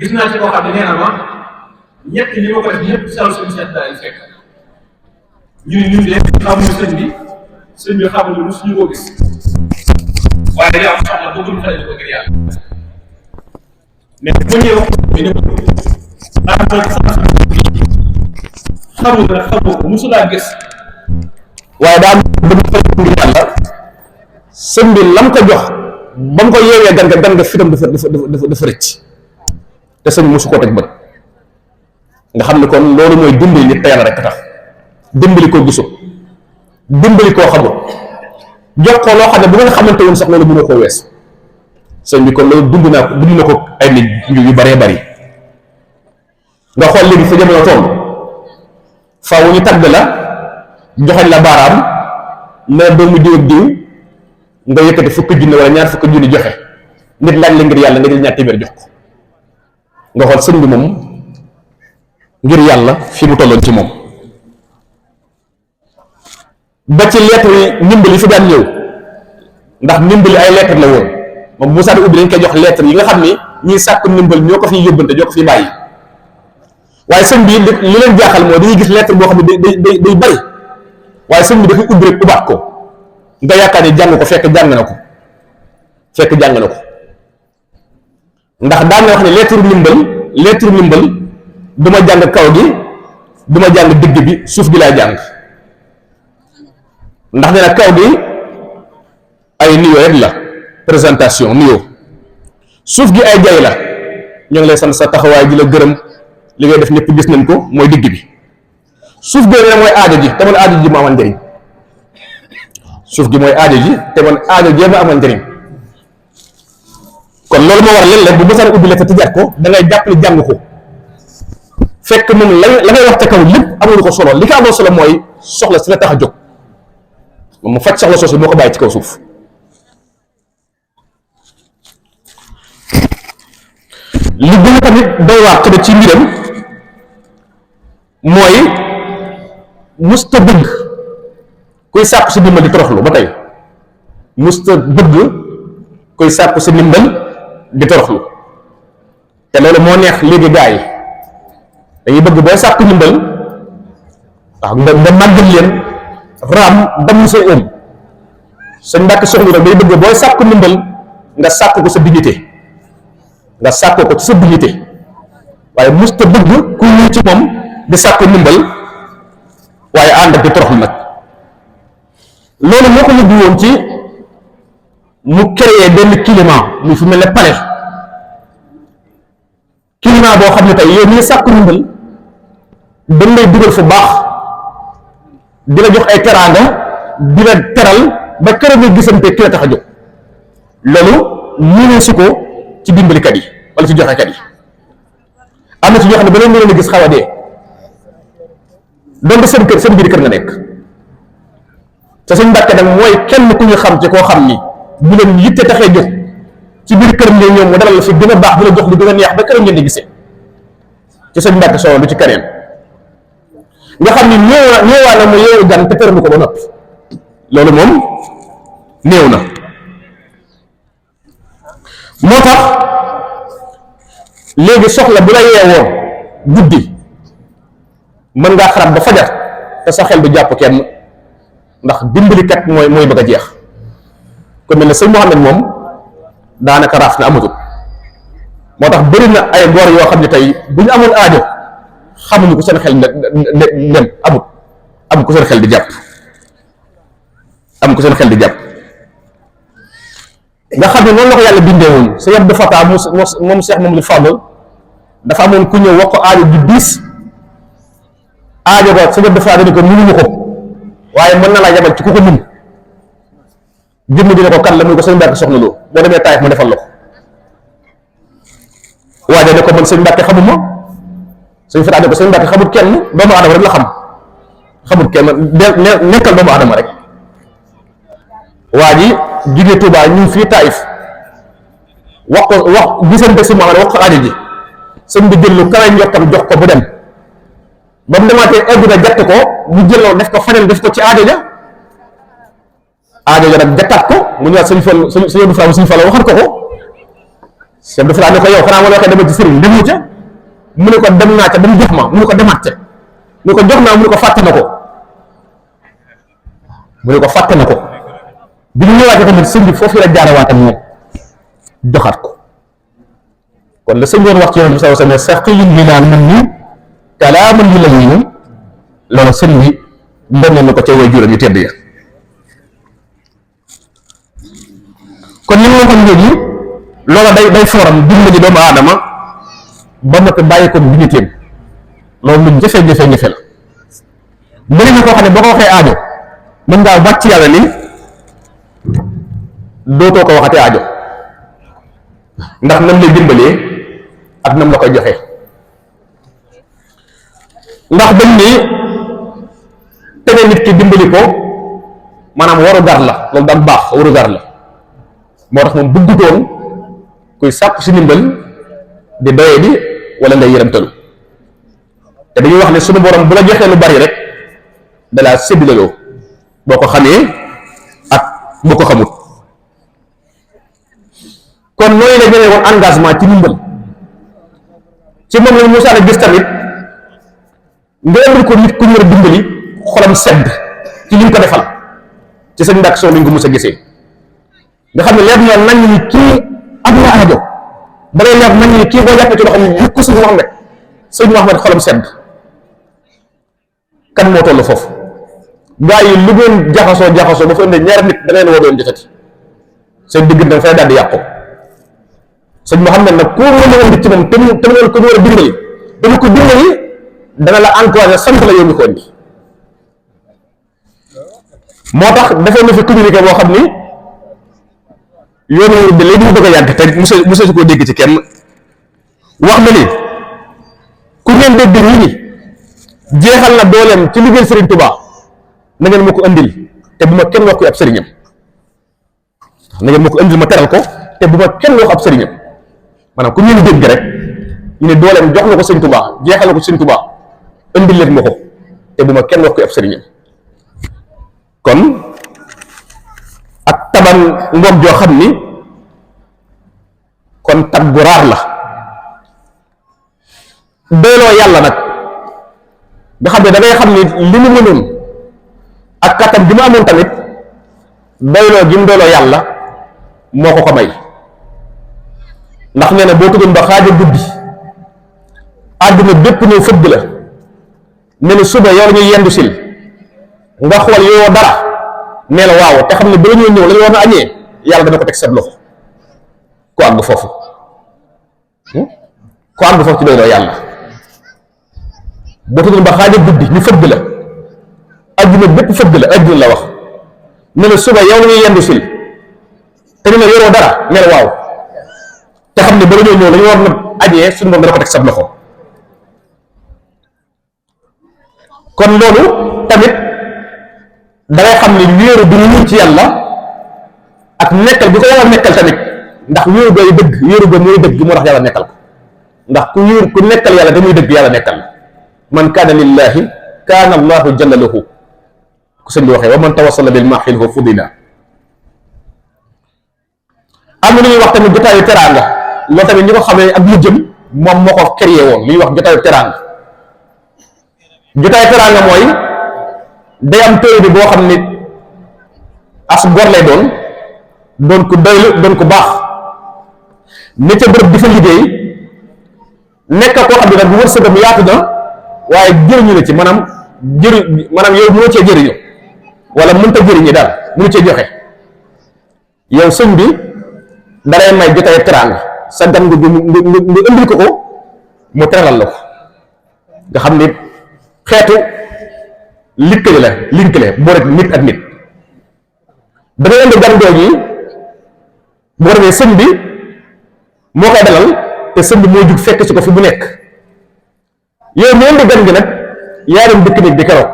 gis naa ci koo xam ne nee na ma ñett li ma ko def ñëpp sal suñu seet daal fekk ñun de xamuñu sëñ bi xamuñu suñu ko gis waaye dañoo am soxla bëgguñu xale di ko ngir yàlla mais bu ñëw ñu ne xamul nag xamoo ko mosulaa gis waaye daa bëgg xale ngir yàlla sëñ bi lam ko jox ba mu ko yeewee gan nga fitam dafa rëcc te sëñ mosu koo teg bët nga xam ne kon loolu mooy dimbali nit te yàlla rek tax dimbali koo gisul dimbali koo xamul jox ko loo xam ne bu nga xamante woon sax loolu mënoo koo wees sëñ bi kon loolu dund na ko ay nit yu bëree bëri nga xool léegi fa jamono toll faaw ñu tagg la joxañ la baaraam ne doomu diw ak diw nga yëkkati fukki junni wala ñaar fukki junni joxe nit laaj la ngir yàlla nga jël ñaar téeméer jox ko nga xool sëñ bi moom ngir yàlla fi mu tolloon ci moom ba ci lettre yi ndimbal yi fi daan ñëw ndax ndimbali ay lettre la woon moom bu saa di ubbi dañ koy jox lettre yi nga xam ni ñiy sàkk ndimbal ñoo ko fiy yóbbante ñoo ko fiy bàyyi waaye sëñ bi li leen jaaxal mooy dañuy gis lettre boo xam ne day bari waaye sëñ bi dafay ubbi rek ubaat ko nga yaakaar ni jàng ko fekk jàng na ko ndax daan na wax ne lettre ndimbal du ma jàng kaw gi du ma jàng digg bi suuf gi laay jàng ndax nee na kaw gi ay nuyoo rek la présentation nuyoo suuf gi ay jay la ñoo ngi lay sant sa taxawaay ji la gërëm li ngay def ñëpp gis nañ ko mooy digg bi suuf gi ne mooy aajo ji te man aajo ji ma amal njëriñ suuf gi mooy aajo ji te man aajo jee ma amal njëriñ kon loolu moo war léeg-léeg bu mësaan ubbi la te tëjaat ko da ngay jàpp ni jàng ko fekk moom la ngay wax ca kaw lépp amul ko solo li ko amoon solo mooy soxla si la tax a jóg moom mu faj soxla soosu moo ko bàyyi ci kaw suuf li gën a tamit doy waar tamit ci mbiram mooy musta bëgg kuy sàkku si ndimbal di toroxlu ba tey musta bëgg kuy sàkku si ndimbal di toroxlu te loolu moo neex léegi gaa yi dañuy bëgg booy sàkku ndimbal waaw nga màggal leen raam damm say ëm sa mbàkk soxlu rek day bëgg booy sàkku ndimbal nga sàkk ko sa dignité nga sàkk ko ci sa dignité waaye musta bëgg ku ñëw ci moom di sàkku ndimbal waaye ànd ak di toroxlu nag loolu moo ko yóbbu woon ci mu créé benn climat muy fu mel ne palais climat boo xam ne tey yow ni sàkku ndimbal dañ lay dugal fu baax di la jox ay teraanga di la teral ba keroog nga gisante ki la tax a jóg loolu mënee su ko ci dimbalikat yi wala ci joxekat yi am na ci ñoo xam ne ba leen leen a gis xaw a dee donte seen biir kër nga nekk te sëñ Mbàkke nag mooy kenn ku ñu xam ci koo xam ni bu leen yitte taxee jóg ci biir këram ne ñoom mu dalal la fi gën a baax di la jox lu gën a neex ba këram ngeen di gisee ci sëñ Mbàkke solo lu ci keneen nga xam ni néewaa na mu yeewu gan te tëralu ko ba noppi loolu moom néew na moo tax léegi soxla bu la yeewoo guddi mën ngaa xarab ba fajar te sa xel du jàpp kenn ndax dimbalikat mooy bëgg a jeex ku mel ne sëñ Mouhamed moom daanaka raaf na amatul moo tax bëri na ay góor yoo xam ne tey bu ñu amoon aajo xamuñu ko seen xel dem amut ko seen xel di jàpp am ko seen xel di jàpp nga xam ne noonu la ko yàlla bindee woon sa yab du fata moom seex moom li fàll dafa amoon ku ñëw wax ko aajo di diis aajo ba sa yab du fata ni ko mënuñu ko waaye mën na laa yabal ci ku ko mën jëmm dina ko kan la muy ko sëñ Mbàkke soxna loo boo demee Taayif ma defal la ko waaye ne ko man sëñ Mbàkke xamuma sëñ Fata ne ko sëñ Mbàkke xamut kenn doomu aadama rek la xamut kenn nekkal doomu aadama rek waa ji jóge Tuubaa ñu fii Taayif wax gisante si Muhammad wax ko aajo ji sëñ bi jël lu kawe njottam jox ko bu dem ba mu demaatee egg na jatt ko mu jëloo def ko faneen def ko ci aajo ja nag jattaat ko mu ñëwaat sëñ Fall sëñ Abdou Fall sëñ Fall waxat ko chef de ne ko yow xanaa wala waxee dama ci sëriñ demu ca mu ne ko dem naa ca ba mu jox ma mu ne ko demaat ca mu ne ko jox naa mu ne ko fàtte na ko bi ñu ñëwaatee tamit sëñ bi foofu la jaarawaat ak moom joxaat ko kon la sëñ doon wax ci yoon bi saw sa ne saqiyun bi naan man ni kalaaman yi lañ ñu loolu sëñ bi ndonne na ko ca way juróom yu tedd ya kon li ma waxoon léegi loola day fooram dimbali doomu aadama ba noppi bàyyi ko dignitéem loolu lu jafe-jafe la bëri na koo xam ne boo ko waxee aajo mën ngaa wàcc yàlla ni dootoo ko waxatee aajo ndax nam lay dimbalee ak nam la koy joxe ndax dañ ni tege nit ki dimbali ko maanaam waru gar la loolu daan baax waru gar la moo tax moom bëggutoon kuy sàpp si ndimbal di doye di wala ngay yërëmtalu te dañuy wax ne suñu borom bu la joxee lu bari rek dalaa séddalaloo boo ko xamee ak boo ko xamut kon nooy la jëlee woon engagement ci ndimbal ci moom lañu Musaa gis tamit nga ëndil ko nit ku ñu war a dimbali xolam sedd ci li ñu ko defal ci seen ndax soo lañ ko mos a gisee nga xam ne leer na nañ ni kii am na aajo da ngay leer nañ ni kii boo jàppee ci loxo ni yëpp ko sëñ Mouhamed xolam sedd kan moo toll foofu gaa yi lu ngeen jaxasoo ba fa indi ñaari nit da ngeen woo doon jotati seen digg da fay daal di yàqu sëñ Mouhamed nag koo mën a indi ci moom te mu ko war a dimbali dama ko dimbali dana la encouragé sant la yow mi ko indi moo tax dafay na fi communiqué boo xam ni yoonu de léegi mu bëgg a yàgg te mos koo dégg ci kenn wax na ni ku ngeen dégg ñi jeexal na dooleem ci liggéey Serigne Touba na ngeen ma ko andil te bu ma kenn wax ko ab sëriñam na ngeen ma ko andil ma teral ko te bu ma kenn wax ab sëriñam maanaam ku ngeen dégg rek ñu ne dooleem jox na ko Serigne Touba jeexal na ko Serigne Touba andil leen ma ko te bu ma kenn wax ko ab sëriñam kon ak taban ngoog joo xam ni kon tab gu raar la doyloo yàlla nag nga xam ne da ngay xam ni li mu mënoon ak kattan bi mu amoon tamit doyloo gi mu doyloo yàlla moo ko may ndax nee na boo tëddoon ba xaaja guddi àdduna bépp ñëw fëgg la ne la suba yow la ñuy yendu sil nga xool yoo dara nee la waaw te xam ne bala ñoo ñëw la ñu war na añee yàlla dana ko teg sa loxo ku àgg foofu ci doyloo yàlla boo tëddoon ba xaaja guddi ñu fëgg la àdduna bépp fëgg la àdduna la wax ne la suba yow la ñuy yendu sil te ñu ne yoroo dara ne la waaw te xam ne bala ñoo ñëw la ñu war na añee suñu moom dana ko teg sa loxo kon loolu tamit dangay xam ne wéeru bi ñu ci yàlla ak nekkal bi ko yàlla nekkal tamit ndax wéeru bay dëgg wéeru ba muy dëgg moo tax yàlla nekkal ko ndax ku nekkal yàlla damuy dëgg yàlla nekkal man kaana lillahi kaana allahu jalla lahu ku sëñ bi waxee wa man tawassala bil mahil fa fudila am na lu ñuy wax tamit jotaayu teraanga loolu tamit ñi ko xamee ak mu jëm moom moo ko créé woon li ñuy wax jotaayu teraanga jotaayu teraanga mooy day am téere bi boo xam ni as gor lay doon ko doylu doon ko baax ne ca bërëb di fa liggéey nekk koo xam ne nag bu wërsëgam yaatu na waaye jëriñu la ci maanaam yow mënoo cee jëriñu wala mënta jëriñi daal mënu cee joxe yow sëñ bi dalay may jotaayu teraanga sa gan nga indil ko mu teralal la ko nga xam ni xeetu linkale boo rek nit ak nit da ngay indi gan googu yi boo demee sëñ bi moo koy dalal te sëñ bi moo jug fekk ci ko fi bu nekk yow mu indi gan gi nag yaa dem dëkk nit di keroog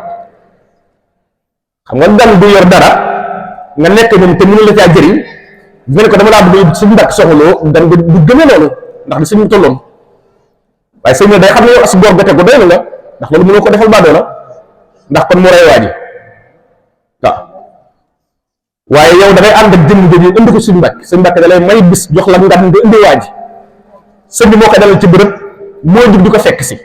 xam nga gan du yor dara nga nekk moom te mënu la caa jëriñ nga ne ko dama laa bëgg suñu ndàkk soxloo gan nga du gëme loolu ndax di suñu tolloon waaye sëñ bi day xam ne yow as góor ga tegu doy na la ndax loolu mënoo ko defal baadoo la ndax kon mu rey waa ji waaw waaye yow da ngay ànd ak jëmm jooju indi ko suñu mbàkk suñu mbàkk da lay may bis jox la nga indi waa ji sëñ bi moo koy dalal ci bërëb moo jug di ko fekk si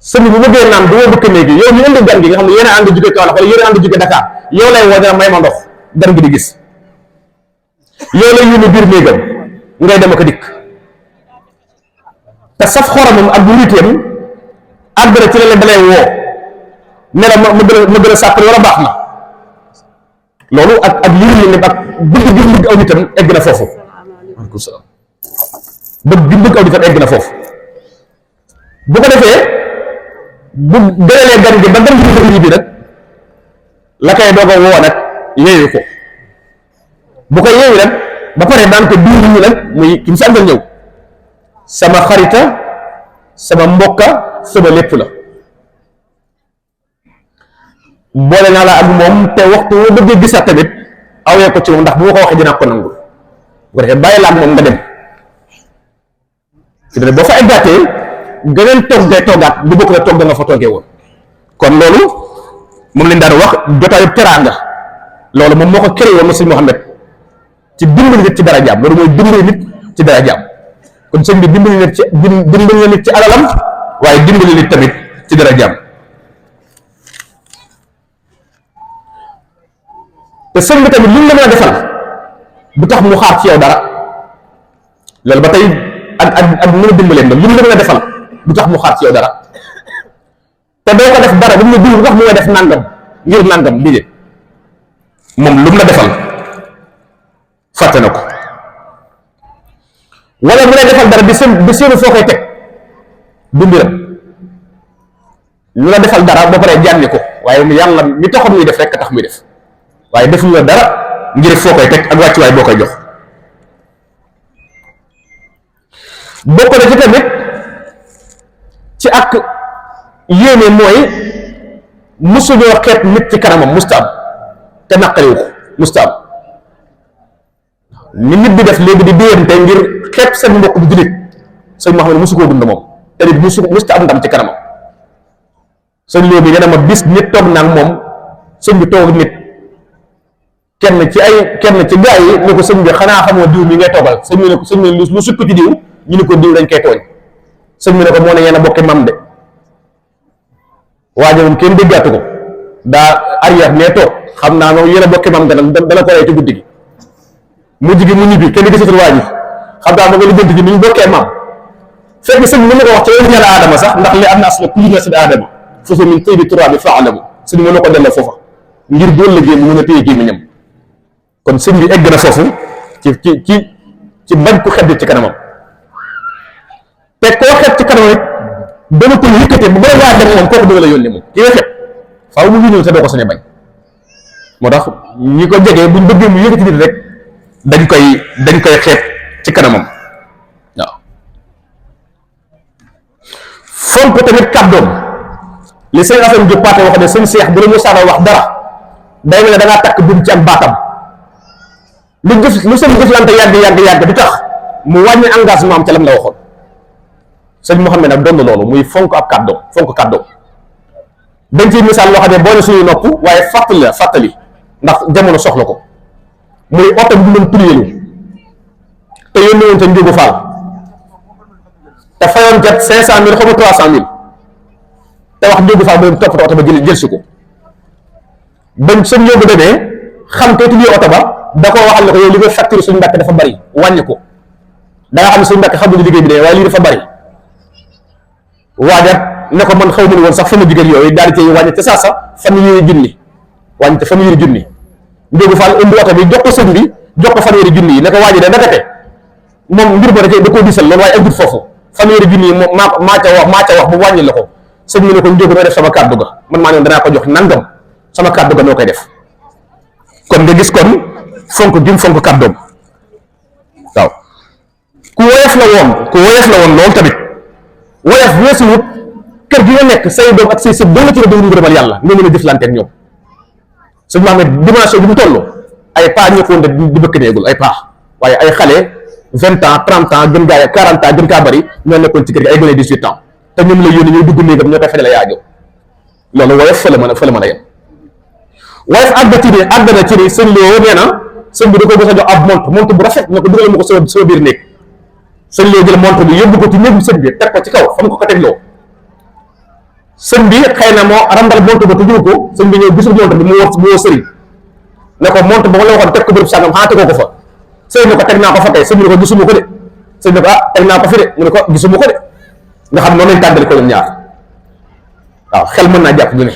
sëñ bi bu bëggee naan du ma bëkk néegi yow ñu indi gan gi nga xam ne yéen a ànd jóge Kaolack wala yéen a ànd jóge Dakar yow lay woo dina may ma ndox gan gi di gis yow lay yónni biir néegam ngay dem ak dikk te saf xoromam ak bu niteem àgg na ci la dalay woo ne la ma gën a sàppali wala baax na loolu ak lii ne ak bëgg gi bëgg aw nitam egg na foofu waaleykum salaam bëgg gi bëgg aw nitam egg na foofu bu ko defee bu gënalee gan gi ba gan gi bëgg bi nag la koy doog a woo nag yeewu ko bu ko yeewu nag ba pare daan ko diw ñu nag muy ki mu si àndal ñëw sama xarita sama mbokka sama lépp la boole naa la ak moom te waxtu woo bëggee gisaat tamit awee ko ci moom ndax bu ma ko waxee dinaa ko nangu bu ko defee bàyyi la ak moom nga dem fi ne boo fa eggaatee gëneen toog ngay toogaat bu bokk la toog da nga fa toogee woon kon loolu moom lañ daan wax jotaayu teraanga loolu moom moo ko créé woon sëñ Mouhamed ci dimbali nit ci dara jaam loolu mooy dimbali nit ci dara jaam kon sëñ bi dimbali nit ci alalam waaye dimbali nit tamit ci dara jaam te sëñ bi tamit li mu la mën a defal du tax mu xaar ci yow dara loolu ba tey ak mën a dimbaleen la li mu la mën a defal du tax mu xaar ci yow dara te doo ko def dara bu mu ne du tax mu nga def nangam ngir nangam déedéet moom lu mu la defal fàtte na ko wala mu lay defal dara di seenu foo koy teg du mbiram lu la defal dara ba pare jànni ko waaye yàlla mi taxoon muy def rek tax muy def waaye defuñu la dara ngir foo koy teg ak wàccuwaay boo koy jox bokk na ci tamit ci ak yéene mooy musuñoo xeet nit ci kanamam musta am te naqariwu ko musta am ni nit bi def léegi di déyante ngir xeet seen mbokk bu jullit sëñ Mouhamed musu koo dund moom te nit musta am ndam ci kanamam sëñ Lo bi nee na ma bis nit toog naag moom sëñ bi toog nit kenn ci gaa yi ne ko sëñ bi xanaa xamoo diw mi ngay toogal sëñ bi ne ko sëñ bi lu sukk ci diw ñu ne ko diw dañ koy tooñ sëñ bi ne ko moo ne yéen a bokki mam de waaye moom kenn déggaatu ko daa arrière nee toog xam naa moom yéen a bokki mam dana ko rey ci guddi gi mujj gi mu ñibbi kenn gisatul waa ji xam naa ma nga lijjanti ji ni ñu bokkee mam fekk sëñ bi mën na ko wax ci yéen yàlla aadama sax ndax li am na asla kulli nafsin aadama foofu min tayyibi turaabi fa'lamu sëñ bi mën na ko delloo foofa ngir bu ëllëgee mu mën a téye gémmiñam kon sëñ bi egg na foofu ci bañ ko xedd ci kanamam te koo xet ci kanam rek dana ko yëkkatee bu bala ngaa dem moom kooku dina la yónni moom ki nga xet faaw mu ngi ñëw te doo ko sañ a bañ moo tax ñi ko jegee buñ bëggee mu yëkkati nit rek dañ koy xeet ci kanamam waaw fonk tamit kàddoom li sëñ Assane Diop Pathé wax ne sëñ Seex bu la ñu saana wax dara day mel ne da ngaa takk buum ci ak baatam lu sëñ jëflante yàgg du tax mu wàññi engagement am ca lam la waxoon sëñ Mouhamed nag doon na loolu muy fonk ab kàddoom dañ ciy misaal loo xam ne boo ne suñuy nopp waaye fàttali ndax jamono soxla ko muy oto bi doon tuyeelu te yónni woon ca Njóogu Faal te fayoon jet 500.000 xaw ma 300.000 te wax Njóogu Faal ba dem toppatoo oto ba jël si ko bañ sëñ Njóogu demee xam te tuyee oto ba da koo waxal ne ko yow li nga facture suñu mbàkk dafa bari wàññi ko da nga xam ne suñu mbàkk xamuñu liggéey bi de waaye lii dafa bari waajat ne ko man xaw ma woon sax fa ma jigéen yooyu daal di cay wàññi te saa sax fanweeri junni wàññi te fanweeri junni Njóogu Faal indi oto bi jox ko sëñ bi jox ko fanweeri junni yi ne ko waaji de ndakate moom mbir ba da koo diisal loolu waaye agut foofu fanweeri junni yi moom maa ca wax bu wàññi la ko sëñ bi ne ko Njóogu noo def sama kàddu ga man maa ne danaa ko jox nangam sama kàddu ga noo koy def kon nga gis kon fonk gi mu fonk kàddoom waaw ku woyof la woon loolu tamit woyof weesu wut kër gi nga nekk say doom ak say sët doo la ci la doon ngërëmal yàlla nga mën a jëflante ak ñoom sëñ Mouhamed dimension bi mu toll ay paa ñoo ko woon di bëkk neegul ay paa waaye ay xale 20 ans 30 ans gën gaa 40 ans gën kaa bëri ñoo nekkoon ci kër gi ay gone 18 ans te ñoom la yónni ñooy dugg néegam ñoo koy fajale yaajo loolu woyof fa la mën a yem woyof àgg na ci ni sëñ Lo nee na sëñ bi da ko mos a jox ab montre bu rafet ne ko dugal ma ko sama biir néeg sëñ loo jël montre bi yóbbu ko ci néegu sëñ bi teg ko ci kaw fa mu ko tegloo sëñ bi xëy na moo randal montre ba tëjoo ko sëñ bi ñëw gisul montre bi mu woo sëriñ ne ko montre ba ma la waxoon teg ko bërëb sàngam xanaa tegoo ko fa sëriñ ne ko teg naa ko fa tey sëñ bi ne ko gisuma ko de sëñ ne ko teg naa ko fi de mu ne ko gisuma ko de nga xam noonu lañ tàmbali ko ñoom ñaar waaw xel mën naa jàpp ñu ne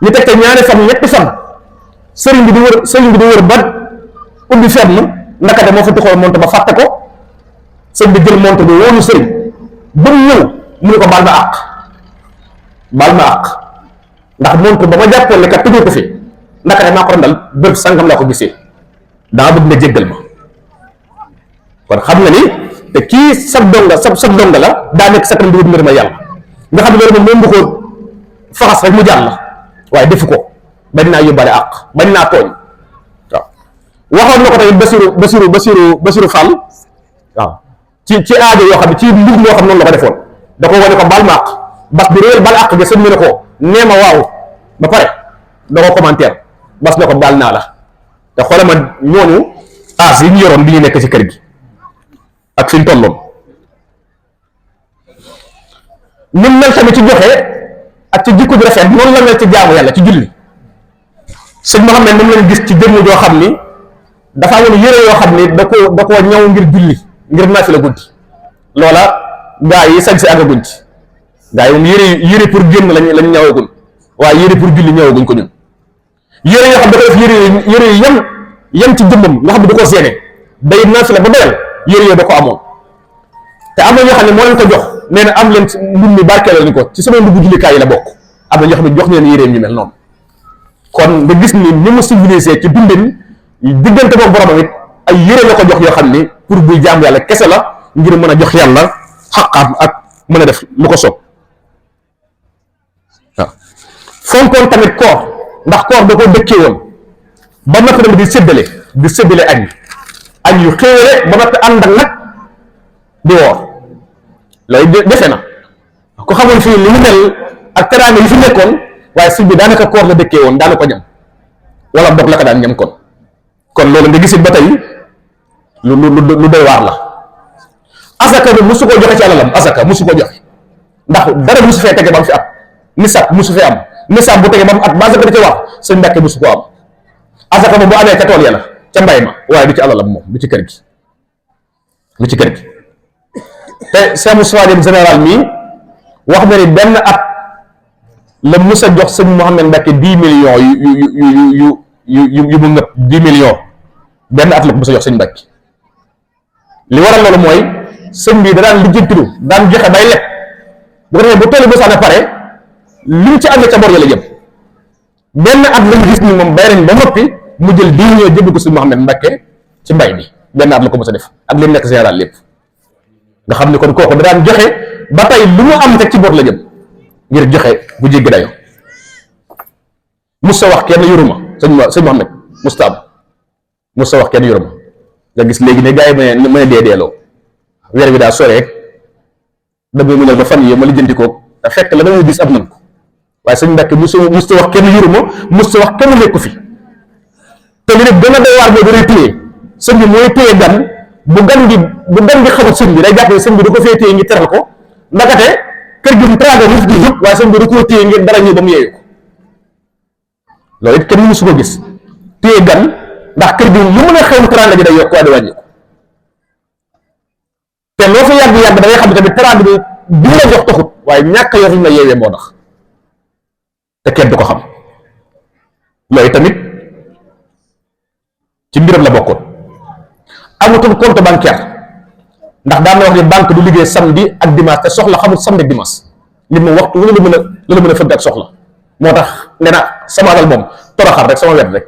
ñu teg te ñaari fan ñetti fan sëriñ bi di wër ba ubbi fenn ndakate moo fa tuxoon montre ba fàtte ko sëñ bi jël montre bi woonu sëriñ ba mu ñëw mu ne ko baal ma àq ndax montre ba ma jàppoon ne kat tëjoo ko fi ndakate maa ko randal bërëb sàngam laa ko gisee daa bëgg nga jéggal ma kon xam nga ni te kii sab donga la daa nekk sa kanam di wut mbir ma yàlla nga xam ne loolu moom bu ko faxas rek mu jàll la waaye defu ko bañ naa yóbbaale àq bañ naa tooñ waaw waxoon na ko tamit Basiru Fall waaw ci aajo yoo xam ne ci mbir moo xam noonu la ko defoon da ko wane ko baal ma àq bas bi réel baal àq gi sëñ bi ne ko nee ma waaw ba pare da ko commentaire bas ne ko baal naa la te xoolal ma ñooñu aas yi ñu yoroon bi ñu nekk ci kër gi ak fi ñu tolloon ni mu mel tamit ci joxe ak ci jikko ju rafet noonu la mel ci jaamu yàlla ci julli sëñ Mouhamed moom lañ gis ci jëmm joo xam ni dafa amoon yére yoo xam ni da koo ñaw ngir julli ngir naafila guddi loola gaa yi sañ si àggaguñ ci gaa yi moom yére pour génn lañ ñawaguñ waaye yére pour julli ñawaguñ ko ñun yére yoo xam da ko def yére yu yem ci jëmmam nga xam ne da koo séene day naafila ba doyal yére yooyu da ko amoon te am na ñoo xam ne moo leen ko jox nee na am leen mbir mi barkeelal ni ko ci sama ndugg jullikaay yi la bokk am na ñoo xam ne jox leen yéreem ñu mel noonu kon nga gis ni mu civilisé ci dundin diggante moom boromam it ay yére la ko jox yoo xam ni pour buy jaam yàlla kese la ngir mën a jox yàlla xaqaam ak mën a def lu ko soob waaw fonkoon tamit koor ndax koor da ko dëkkee woon ba noppi tamit di séddale añ yu xéewale ba noppi ànd ak nag di woor loolu defe na ko xamoon fii li mu mel ak teraanga yi fi nekkoon waaye sëñ bi daanaka koor la dëkkee woon daana ko ñam wala boog la ko daan ñam kon loolu nga gisit ba tey lu doy waar la asaka bi musu ko joxe ci alalam asaka musu ko joxe ndax dara musu fee tege ba mu fi at nisab musu fee am nisab bu tege ba mu at ba asaka da ci wax sëñ Mbàkke musu ko am asaka ba bu amee ca tool ya la ca mbay ma waaye du ci alalam moom du ci kër gi te Cheikh Moustapha Diène général mii wax na ni benn at la musa jox sëñ Mouhamed Mbacke 10 millions yu mu ngëpp 10 millions benn at la ko musa jox sëñ Mbacke li waral loolu mooy sëñ bi da daan lijjantilu daan joxe bay lekk bu ko defee bu tollu ba pare li mu ci amee ca bor ya la jëm benn at lañu gis ni moom bay nañ ba noppi mu jël 10 millions jënd ko sëñ Mouhamed Mbacke ci mbay bi benn at la ko musa def ak li mu nekk général lépp nga xam ne kon kooku da daan joxe ba tey lu mu am teg ci bor la jëm ngir joxe bu jéggi dayo musta wax kenn yoruma sëñ Mohamed musta wax kenn yoruma nga gis léegi ne gars yi mën a deedeeloo weer bi daa sore rek damay mu ne ba fan yi ma lijjanti ko te fekk la damay gis am nan ko waaye sëñ Mbàkke musta wax kenn yoruma musta wax kenn nekku fi te li nag gën a doy waar boo gën a téye sëñ bi mooy téye gan bu gan gi xamut sëñ bi day jàpp ne sëñ bi da ko fee téye ngir teral ko ndakate kër gi mu teraanga nit ñi yëpp waaye sëñ bi da koo téye ngir dara ñëw ba mu yeeyu ko loolu it kenn mësu ko gis téye gan ndax kër gi lu mën a xew teraanga ji day yokk waaye di wàññi ko te loo fa yàgg da ngay xam ne tamit teraanga bi la jox taxut waaye ñàkk yor na yeewee moo tax te kenn du ko xam loolu tamit ci mbiram la bokkoon amutul compte bancaire ndax daan na wax ni banque du liggéey samedi ak dimanche te soxla xamul samedi ak dimanche li mu waxtu wu la mën a fëgg ak soxla moo tax nee na sama alal moom toroxal rek sama wet rek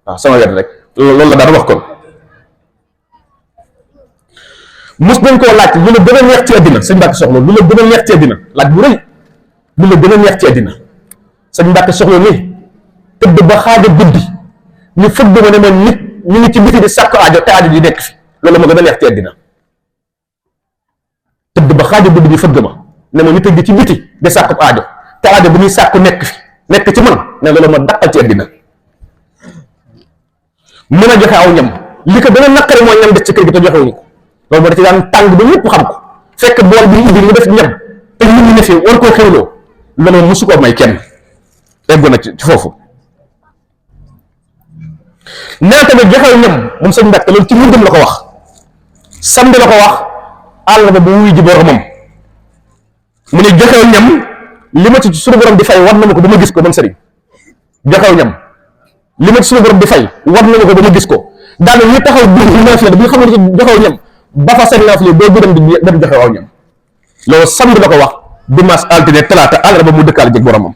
waaw sama wet rek loolu la daan wax kon mos nañ koo laaj lu la gën a neex ci àddina sëñ Mbàkke soxla lu la gën a neex ci àddina laaj bu rëy lu la gën a neex ci àddina sëñ Mbàkke soxla nii tëdd ba xaaja guddi ñu fëgg ma ne ma nit ñu ngi ci biti di sàkk aajo te aajo di nekk fi loolu ma gën a neex ci àddina tëdd ba xaaja guddi bi fëgg ma ne ma ñu tëdd ci biti di sàkk aajo te aajo bu ñuy sàkku nekk fi nekk ci man ne loolu ma daqal ci àddina mën a joxe aw ñam li ko gën a naqari mooy ñam des ci kër gi te joxewuñu ko loolu moo da ci daan tàng ba ñëpp xam ko fekk bool bi ubbi nga def ñam te nit ñi ne fi war koo xewloo loolu mosu koo may kenn eggu na ci foofu. nee tamit joxew ñam moom sëñ Mbàkke loolu ci mundum la ko wax samedi la ko wax àllarba bu wuy ji boromam mu ne joxew ñam li ma ci suñu borom di fay war na ma ko ba ma gis ko man sëriñ joxew ñam li ma ci suñu borom di fay war na ma ko ba ma gis ko daal ñu taxaw bi naafile bi nga xam ne ci joxew ñam ba fa seen naafile doo gërëm di dem joxew aw ñam loolu samedi la ko wax dimanche altine talaata àllarba mu dëkkaale jëg boromam.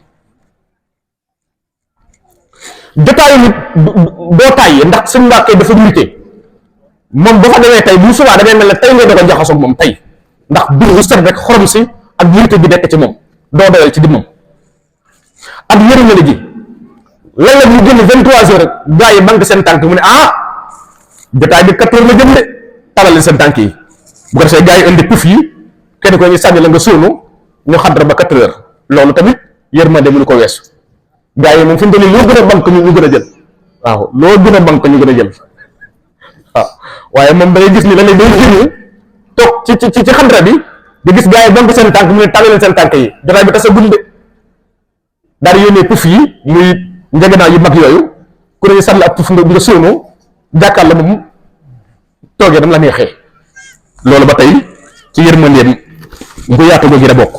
jotaayu nit doo tàyyi ndax sëñ Mbàkke dafa nite moom ba fa demee tey bu subaa damay mel ne tey nga doon jaxasoo moom tey ndax biir bu set rek xorom si ak nite bi nekk ci moom doo doyal ci dimmam ak yërmande ji léeg-léeg ñu génn 23h rek gars yi banque seen tànk mu ne jotaay bi 4h la jëm de talal seen tànk yi bu ko defee gars yi indi puf yi kenn ko ñu sànni la nga suunu ñu xadra ba 4h loolu tamit yërmande mënu ko weesu. gaa yi moom fi mu toll nii loo gën a banque ñu gën a jël waaw loo gën a banque ñu gën a jël waaw waaye moom da ngay gis ni la day génn toog ci xandra bi di gis gaa yi banque seen tànk mu ne tàllal leen seen tànk yi jotaay bi tasa gudde daal di yónnee puf yi muy njegenaa yu mag yooyu ku ne sànni ak puf nga sóonu jàkkaar la moom toogee dam la neexee loolu ba tey ci yërmandeem bu yaatu googu la bokk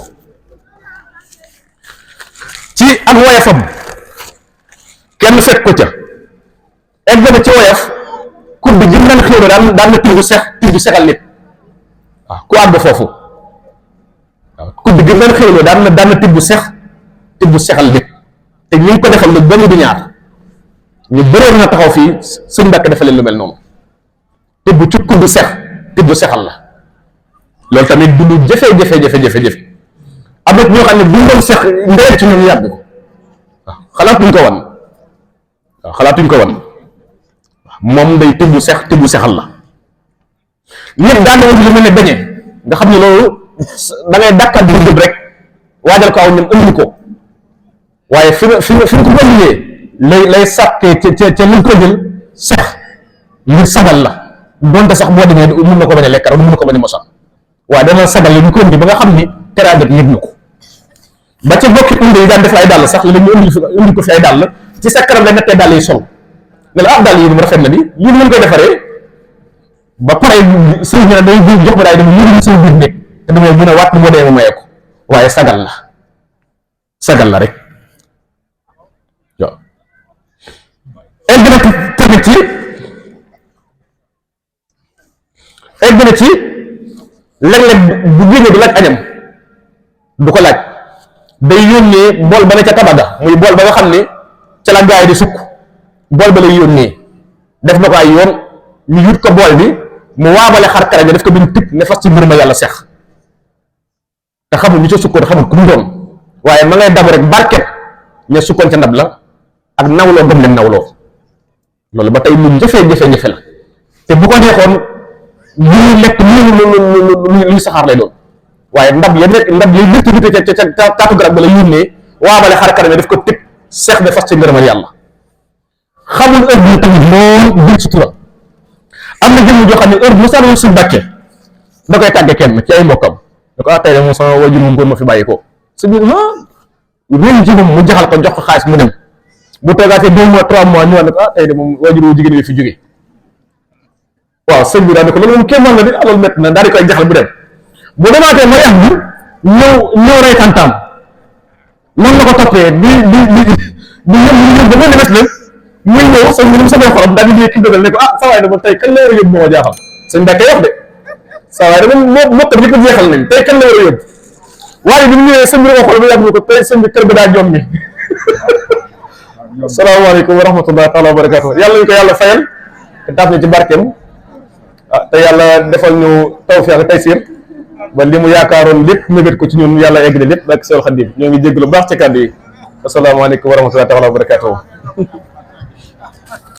ci ak woyafam kenn fekk ko ca egg na ci woyaf kudd gi mu daan xéwlo daan na tibb sexal nit waaw ku àgg foofu waaw kudd gi mu daan xéwlo daan na tibb sexal nit te ñu ngi ko defal lu benn du ñaar ñu bëroon na taxaw fii sëñ Mbàkke dafa leen lu mel noonu tibb ci kudd tibb sexal la loolu tamit du lu jafe am na ñoo xam ne bu ñu doon sex ndeyet ci ñoom yàgg ko waaw xalaatuñ ko wan moom day tibb sexal la nit daan na woon lu mel ne beñe nga xam ne loolu da ngay dàkkat di jub rek waajal ko aw ñam ëndi ko waaye fi ko ëndee lay sàkkee ca liñ ko jël sex ngir sagal la donte sax boo demee mun na ko bañ a lekk mun na ko bañ a mosal waaye dana sagal li ñu ko ëndi ba nga xam ni teraanga yëg na ko ba ca bokki indi yi daan def ay dàll sax léegi ñu indi ko fi ay dàll ci sa kanam la nettee dàll yi sol ne la dàll yi mu rafet na ni lii ñu koy defaree ba pare sëriñ bi day jox ma daay dama yëngu seen biir nekk te damay mën a waat moo dee ma mayee ko waaye sagal la rek waaw egg na ci léeg-léeg bu génnee du laaj añam du ko laaj day yónnee bool ba ne ca tabaga muy bool ba nga xam ne ca la gaay di sukk bool ba lay yónnee def na ko ay yoon ñu yut ko bool bi mu waabale xar kara bi def ko biñ tip ne fas ci mbir ma yàlla seex te xamul ñu ca sukkoon xamul ku mu doon waaye ma ngay dabu rek barket ña sukkoon ca ndab la ak nawloo gëm leen nawloo loolu ba tey lu jafe-jafe la te bu ko neexoon lu lekk lu saxaar lay doon waaye ndab ya létt ca taatu garab ba la yónnee waabale xar kanam def ko tëg seex de fas ci ngërëmal yàlla xamul heure bi tamit moom biir sutura am na jëmm joo xam ne heure bu sànni suñ bàcce da koy tàgge kenn ci ay mbokkam da ko tey de moom sama wajur mu góor ma fi bàyyi ko su biir réew ci moom mu jaxal ko jox ko xaalis mu dem bu toogaatee 2 mois 3 mois ñëwaat ne ko tey de moom wajur wu jigéen bi fi jógee waaw sëñ bi daal ne ko loolu moom kéemaan la di loolu métti na daal di koy jaxal bu dem bu demaatee mooy am bi ñëw rey tantam noonu la ko toppee di ñëw ba nga des leen muy ñëw sëñ bi ni mu samay xolam daal di kii dogal ne ko saa waay dama tey kan la war a yóbbu moo jaaxal sëñ Mbàkke wax de saa waay dama mokkam ñëpp jeexal nañ tey kan la war a yóbbu waaye bi mu ñëwee sëñ bi da ko xool ba yàgg ko tey sëñ bi kër bi daa jom mi asalaamaaleykum wa rahmatullahi taala wa barakatuh yàlla ñu ko yàlla fayal te taaf ñu ci barkeem te yàlla defal ñu tawfiq ak taysiir ba li mu yaakaaroon lépp mébét ko ci ñun yàlla egg na lépp ak Seexul Xadiim ñoo ngi jégg lu baax ci kàddu yi asalaamaaleykum wa rahmatullahi taala wa barakatuh